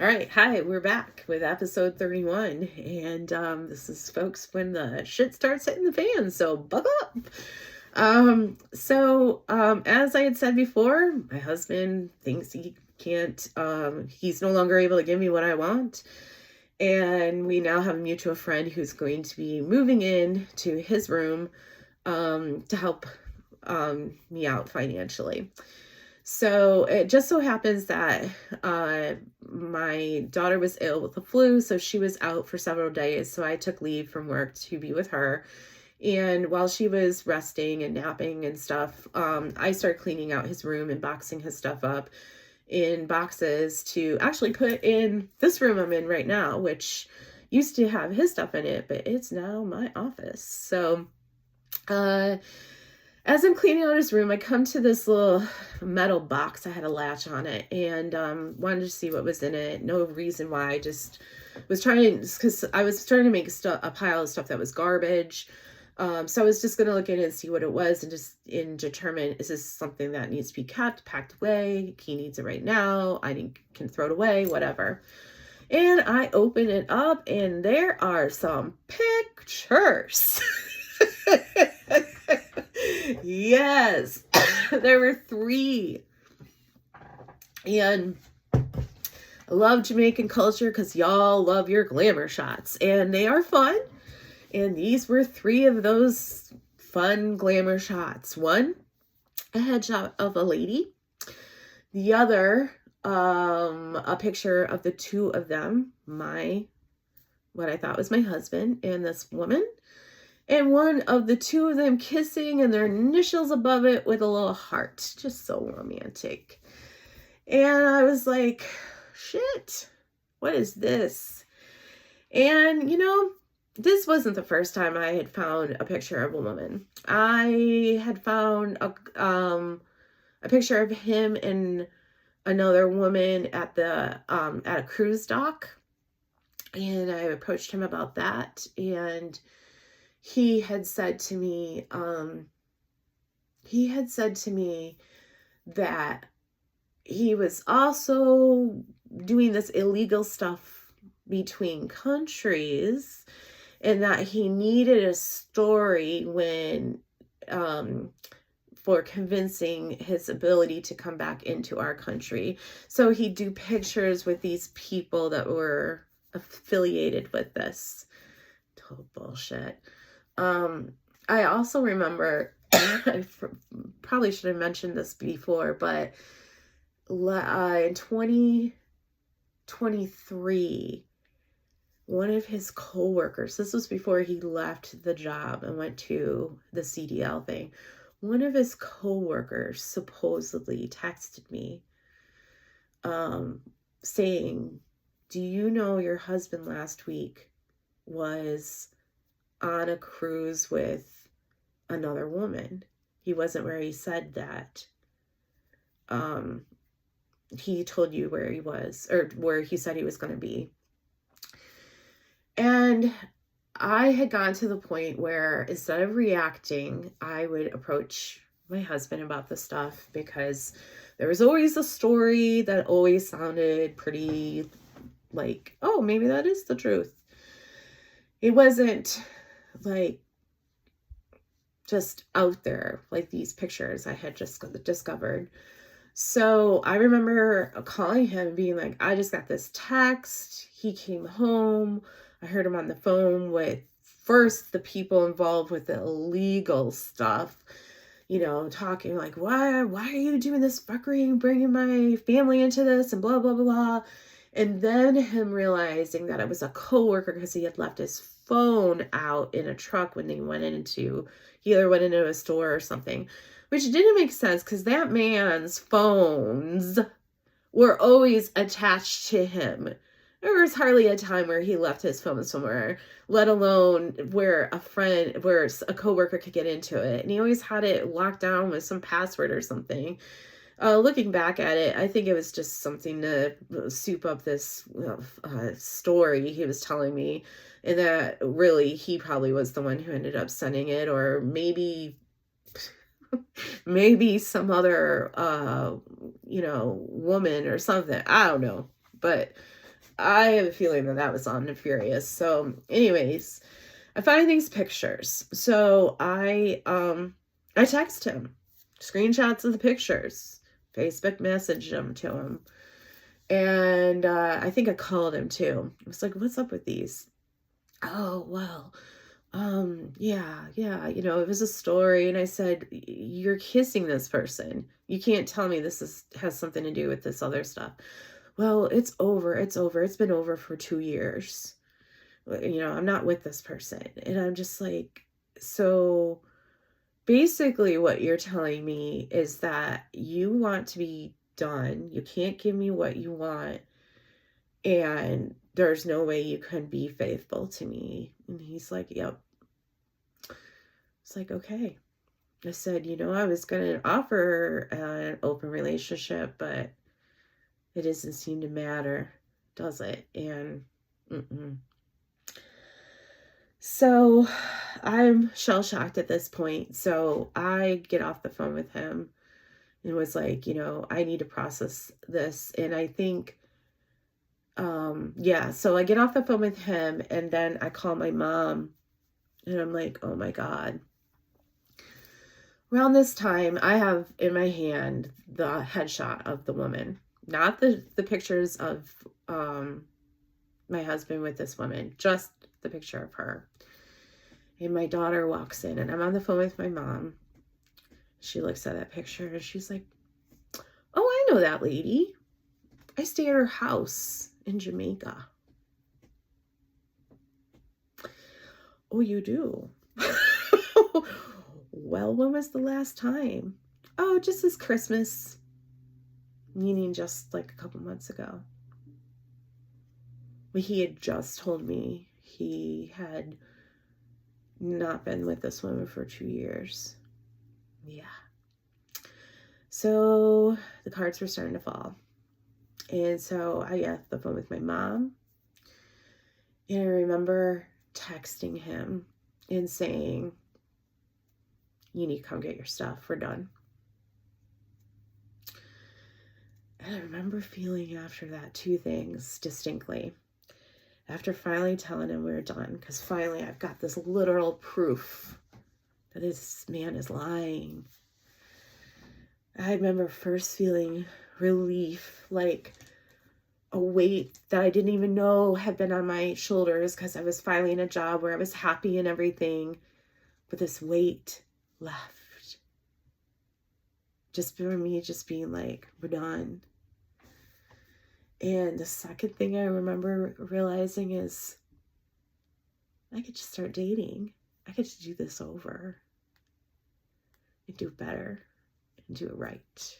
All right, hi, we're back with episode 31. And this is, folks, when the shit starts hitting the fan, so buckle up. As I had said before, my husband thinks he can't, he's no longer able to give me what I want. And we now have a mutual friend who's going to be moving in to his room to help me out financially. So it just so happens that my daughter was ill with the flu, so she was out for several days. So I took leave from work to be with her. And while she was resting and napping and stuff, I started cleaning out his room and boxing his stuff up in boxes to actually put in this room I'm in right now, which used to have his stuff in it, but it's now my office. So as I'm cleaning out his room, I come to this little metal box. I had a latch on it and wanted to see what was in it. No reason why. I just was trying, because I was trying to make a pile of stuff that was garbage. So I was just going to look in and see what it was and determine, is this something that needs to be kept, packed away? He needs it right now. Can throw it away, whatever. And I open it up and there are some pictures. Yes, there were 3. And I love Jamaican culture because y'all love your glamour shots, and they are fun. And these were 3 of those fun glamour shots. One, a headshot of a lady. The other, a picture of the 2 of them, what I thought was my husband and this woman. And one of the 2 of them kissing and their initials above it with a little heart. Just so romantic. And I was like, shit, what is this? And, this wasn't the first time I had found a picture of a woman. I had found a picture of him and another woman at a cruise dock. And I approached him about that. And he had said to me that he was also doing this illegal stuff between countries and that he needed a story for convincing his ability to come back into our country. So he'd do pictures with these people that were affiliated with this. Total bullshit. I also remember, I probably should have mentioned this before, but in 2023, one of his coworkers, this was before he left the job and went to the CDL thing, one of his coworkers supposedly texted me saying, do you know your husband last week was on a cruise with another woman? He wasn't where he said that. He told you where he was, or where he said he was going to be. And I had gotten to the point where instead of reacting, I would approach my husband about the stuff, because there was always a story that always sounded pretty like, oh, maybe that is the truth. It wasn't like just out there like these pictures I had just discovered. So I remember calling him and being like, I just got this text. He came home. I heard him on the phone with first the people involved with the illegal stuff, talking like, why are you doing this fuckery and bringing my family into this and blah, blah, blah, blah. And then him realizing that it was a coworker because he had left his phone out in a truck when he either went into a store or something, which didn't make sense because that man's phones were always attached to him. There was hardly a time where he left his phone somewhere, let alone where a coworker could get into it. And he always had it locked down with some password or something. Looking back at it, I think it was just something to soup up this story he was telling me, and that really he probably was the one who ended up sending it, or maybe some other woman or something. I don't know, but I have a feeling that that was on Nefarious. So anyways, I find these pictures. So I text him screenshots of the pictures, Facebook messaged them to him. And I think I called him too. I was like, what's up with these? Oh, well, yeah, it was a story. And I said, you're kissing this person. You can't tell me this has something to do with this other stuff. Well, it's over. It's over. It's been over for 2 years. I'm not with this person. And I'm just like, so basically what you're telling me is that you want to be done. You can't give me what you want. And there's no way you can be faithful to me. And he's like, yep. It's like, okay. I said, I was going to offer an open relationship, but it doesn't seem to matter, does it? And so I'm shell-shocked at this point. So I get off the phone with him and was like, I need to process this. And I think, so I get off the phone with him and then I call my mom and I'm like, oh my God. Around this time, I have in my hand the headshot of the woman, not the pictures of my husband with this woman, just the picture of her. And my daughter walks in and I'm on the phone with my mom. She looks at that picture and she's like, oh, I know that lady. I stay at her house in Jamaica. Oh, you do? Well, when was the last time? Oh, just this Christmas. Meaning just like a couple months ago. But he had just told me he had not been with this woman for 2 years. Yeah. So the cards were starting to fall. And so I got the phone with my mom. And I remember texting him and saying, you need to come get your stuff. We're done. And I remember feeling after that 2 things distinctly. After finally telling him we were done, because finally I've got this literal proof that this man is lying. I remember first feeling relief, like a weight that I didn't even know had been on my shoulders because I was finally in a job where I was happy and everything. But this weight left. Just for me, just being like, we're done. And the second thing I remember realizing is I could just start dating. I could just do this over and do better and do it right.